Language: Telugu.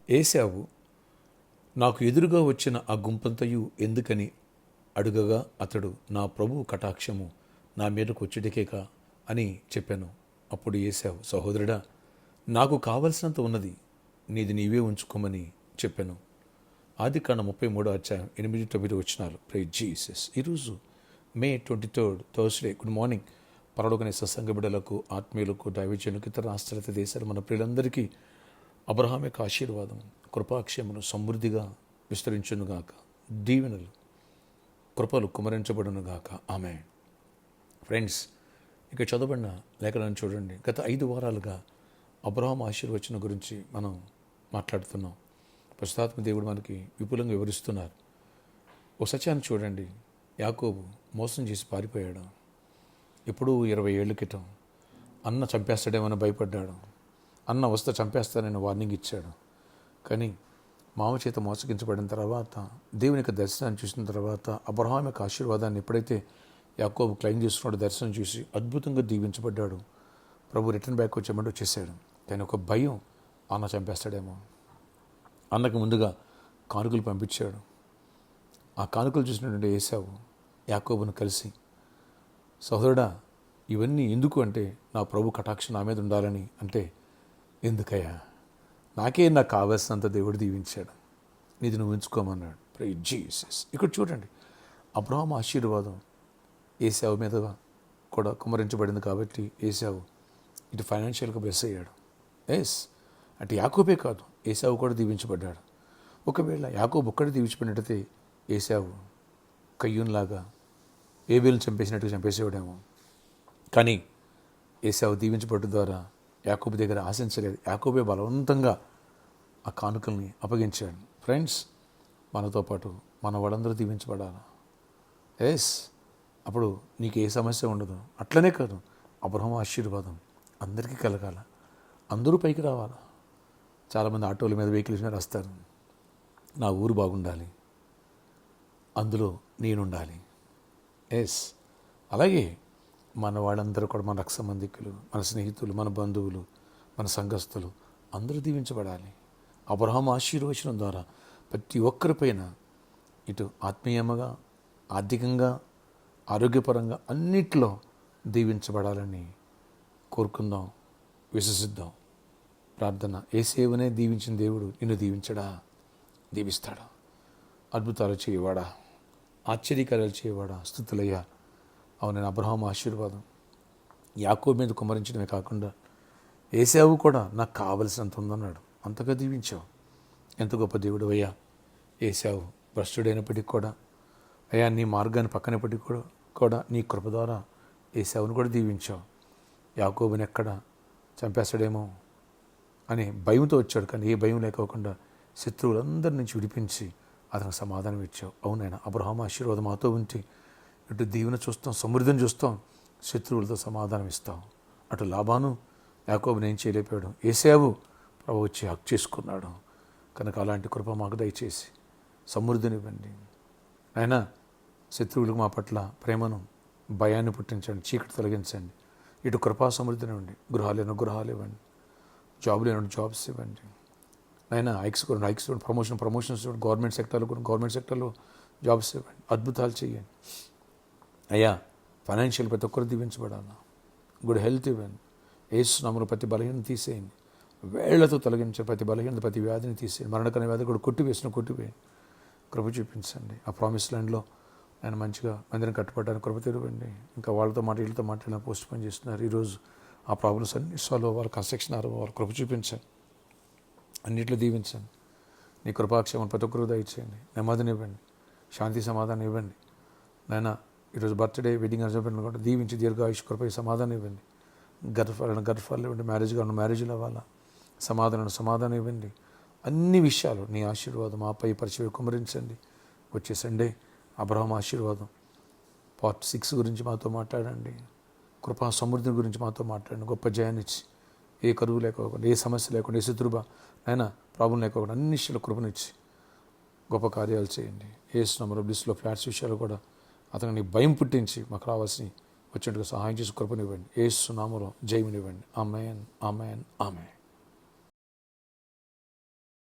ఏశావు నాకు ఎదురుగా వచ్చిన ఆ గుంపంతయు ఎందుకని అడుగగా అతడు, నా ప్రభువు కటాక్షము నా మీదకు వచ్చుటకేకా అని చెప్పాను. అప్పుడు ఏశావు, సహోదరుడా, నాకు కావలసినంత ఉన్నది, నీది నీవే ఉంచుకోమని చెప్పాను. ఆదికాండం 33:8-9 వచనాలు. Praise Jesus. ఈరోజు మే 23 థర్స్డే. Good morning. పరలోకనే సత్సంగ బిడ్డలకు, ఆత్మీయులకు, దైవజనులకు, ఇతర ఆశ్చర్యత దేశాలు మన ప్రియులందరికీ అబ్రహాం యొక్క ఆశీర్వాదం, కృపాక్షేమను సమృద్ధిగా విస్తరించునుగాక. దీవెనలు, కృపలు కుమరించబడునుగాక. ఆమె. ఫ్రెండ్స్, ఇక చదవబడిన లేఖనాన్ని చూడండి. గత 5 వారాలుగా అబ్రహాం ఆశీర్వచనం గురించి మనం మాట్లాడుతున్నాం. పరిశుద్ధాత్మ దేవుడు మనకి విపులంగా వివరిస్తున్నారు. ఓ సత్యాన్ని చూడండి. యాకోబు మోసం చేసి పారిపోయాడు. ఎప్పుడూ 20 ఏళ్ల క్రితం. అన్న చంపేస్తాడేమని భయపడ్డాడు. అన్న వస్తే చంపేస్తానని వార్నింగ్ ఇచ్చాడు. కానీ మామ చేత మోసగించబడిన తర్వాత, దేవుని యొక్క దర్శనాన్ని చూసిన తర్వాత, అబ్రహాం యొక్క ఆశీర్వాదాన్ని ఎప్పుడైతే యాకోబు క్లెయిమ్ చేస్తున్నాడు, దర్శనం చూసి అద్భుతంగా దీవించబడ్డాడు. ప్రభు రిటర్న్ బ్యాక్ వచ్చేమంటూ వచ్చేసాడు. కానీ ఒక భయం, అన్న చంపేస్తాడేమో. అన్నకు ముందుగా కానుకలు పంపించాడు. ఆ కానుకలు చూసినటువంటి ఏశావు యాకోబును కలిసి, సహోదరుడా, ఇవన్నీ ఎందుకు అంటే, నా ప్రభు కటాక్షం నా మీద ఉండాలని. అంటే, ఎందుకయ్యా, నాకు కావాల్సినంత దేవుడు దీవించాడు, నీది నువ్వు ఉంచుకోమన్నాడు. Praise Jesus. ఇక్కడ చూడండి, అబ్రహాం ఆశీర్వాదం ఏశావు మీద కూడా కుమ్మరించబడింది. కాబట్టి ఏశావు ఇటు ఫైనాన్షియల్గా బ్లెస్ అయ్యాడు. అంటే యాకోబే కాదు, ఏశావు కూడా దీవించబడ్డాడు. ఒకవేళ యాకోబు ఒక్కడే దీవించబడినట్టయితే ఏశావు కయ్యూన్లాగా ఏబేలును చంపేసినట్టుగా చంపేసేవాడేమో. కానీ ఏశావు దీవించబడ్డ ద్వారా యాకోబు దగ్గర ఆశించలేదు. యాకోబే బలవంతంగా ఆ కానుకల్ని అప్పగించాడు. ఫ్రెండ్స్, మనతో పాటు మన వాళ్ళందరూ దీవించబడాలి. అప్పుడు నీకు ఏ సమస్య ఉండదు. అట్లనే కాదు, అబ్రహాం ఆశీర్వాదం అందరికీ కలగాల, అందరూ పైకి రావాలి. చాలామంది ఆటోల మీద, వెహికల్స్ మీద వస్తారు. నా ఊరు బాగుండాలి, అందులో నేనుండాలి. అలాగే మన వాళ్ళందరూ కూడా, మన రక్త సంబంధికులు, మన స్నేహితులు, మన బంధువులు, మన సంఘస్థులు అందరూ దీవించబడాలి. అబ్రహాం ఆశీర్వచనం ద్వారా ప్రతి ఒక్కరిపైన ఇటు ఆత్మీయంగా, ఆర్థికంగా, ఆరోగ్యపరంగా అన్నిట్లో దీవించబడాలని కోరుకుందాం, విశ్వసిద్దాం. ప్రార్థన. ఏసేవనే దీవించిన దేవుడు నిన్ను దీవించడా, దీవిస్తాడా. అద్భుతాలు చేయవాడా, ఆశ్చర్యకార్యాలు చేయవాడా. స్తుతులయ్యా. అవునైనా అబ్రహాం ఆశీర్వాదం యాకోబు మీద కుమ్మరించడమే కాకుండా ఏశావు కూడా నాకు కావలసినంత ఉందన్నాడు. అంతగా దీవించావు. ఎంత గొప్ప దేవుడు అయ్యా. ఏశావు భ్రష్టుడైనప్పటికీ కూడా, అయ్యా నీ మార్గాన్ని పక్కనప్పటికీ కూడా నీ కృప ద్వారా ఏశావును కూడా దీవించావు. యాకోబుని ఎక్కడ చంపేస్తాడేమో అని భయంతో వచ్చాడు. కానీ ఏ భయం లేకోకుండా శత్రువులందరి నుంచి విడిపించి అతనికి సమాధానం ఇచ్చావు. అవునైనా అబ్రహాం ఆశీర్వాదం మాతో ఉంటే ఇటు దీవెన చూస్తాం, సమృద్ధిని చూస్తాం, శత్రువులతో సమాధానం ఇస్తాం. అటు లాబాను యాకోబుని ఏం చేయలేపాడు, ఏశావు ప్రభు వచ్చి హక్ చేసుకున్నాడు. కనుక అలాంటి కృప మాకు దయచేసి సమృద్ధినివ్వండి. అయినా శత్రువులకు మా పట్ల ప్రేమను, భయాన్ని పుట్టించండి, చీకటి తొలగించండి. ఇటు కృపా సమృద్ధిని ఇవ్వండి. గృహాలు ఇవ్వండి, జాబులు జాబ్స్ ఇవ్వండి. అయినా హైక్స్ ఇవ్వండి, ప్రమోషన్స్ ఇవ్వండి. గవర్నమెంట్ సెక్టర్లో జాబ్స్ ఇవ్వండి. అద్భుతాలు చేయండి అయ్యా. ఫైనాన్షియల్ ప్రతి ఒక్కరు దీవించబడాలి. గుడ్ హెల్త్ ఇవ్వండి. యేసు నామములో ప్రతి బలహీనత తీసేయండి. వేళ్లతో తొలగించే ప్రతి బలహీనత, ప్రతి వ్యాధిని తీసేయండి. మరణకరమైన వ్యాధి కూడా కొట్టివేయండి. కృప చూపించండి. ఆ ప్రామిస్ ల్యాండ్లో ఆయన మంచిగా మందిరం కట్టుబడడానికి కృప తెరవండి. ఇంకా వీళ్ళతో మాట్లాడిన పోస్ట్ పోన్ చేస్తున్నారు. ఈరోజు ఆ ప్రాబ్లమ్స్ అన్ని సాల్వ్ అవ్వాలి. కన్స్ట్రక్షన్ వాళ్ళ కృప చూపించండి. అన్నింటిలో దీవించండి. నీ కృపాక్షేమం ప్రతి ఒక్కరు దయచేయండి. నెమ్మదినివ్వండి, శాంతి సమాధానం ఇవ్వండి. నాయన ఈరోజు బర్త్డే, వెడ్డింగ్ అర్జెంట్ కూడా దీవించి దీర్ఘాయుష్ కృపై సమాధానం ఇవ్వండి. గర్భఫలం ఇవ్వండి. మ్యారేజ్లు అవ్వాలా, సమాధానం ఇవ్వండి. అన్ని విషయాలు నీ ఆశీర్వాదం ఆపై పరిచయం కుమరించండి. వచ్చే సండే అబ్రహాం ఆశీర్వాదం పార్ట్ 6 గురించి మాతో మాట్లాడండి. కృపా సమృద్ధి గురించి మాతో మాట్లాడండి. గొప్ప జయాన్నిచ్చి, ఏ కరువు లేకోకుండా, ఏ సమస్య లేకుండా, ఏ శత్రుబ అయినా ప్రాబ్లం లేకోకుండా అన్ని విషయాలు కృపనిచ్చి గొప్ప కార్యాలు చేయండి. యేసు నామములో బ్లిస్లో ఫ్లాట్స్ విషయాలు కూడా అతనికి భయం పుట్టించి మాకు రావాల్సి వచ్చేట్టుగా సహాయం చేసి కృపనివ్వండి. యేసు నామములో జయమునివ్వండి. ఆమేన్, ఆమేన్, ఆమేన్.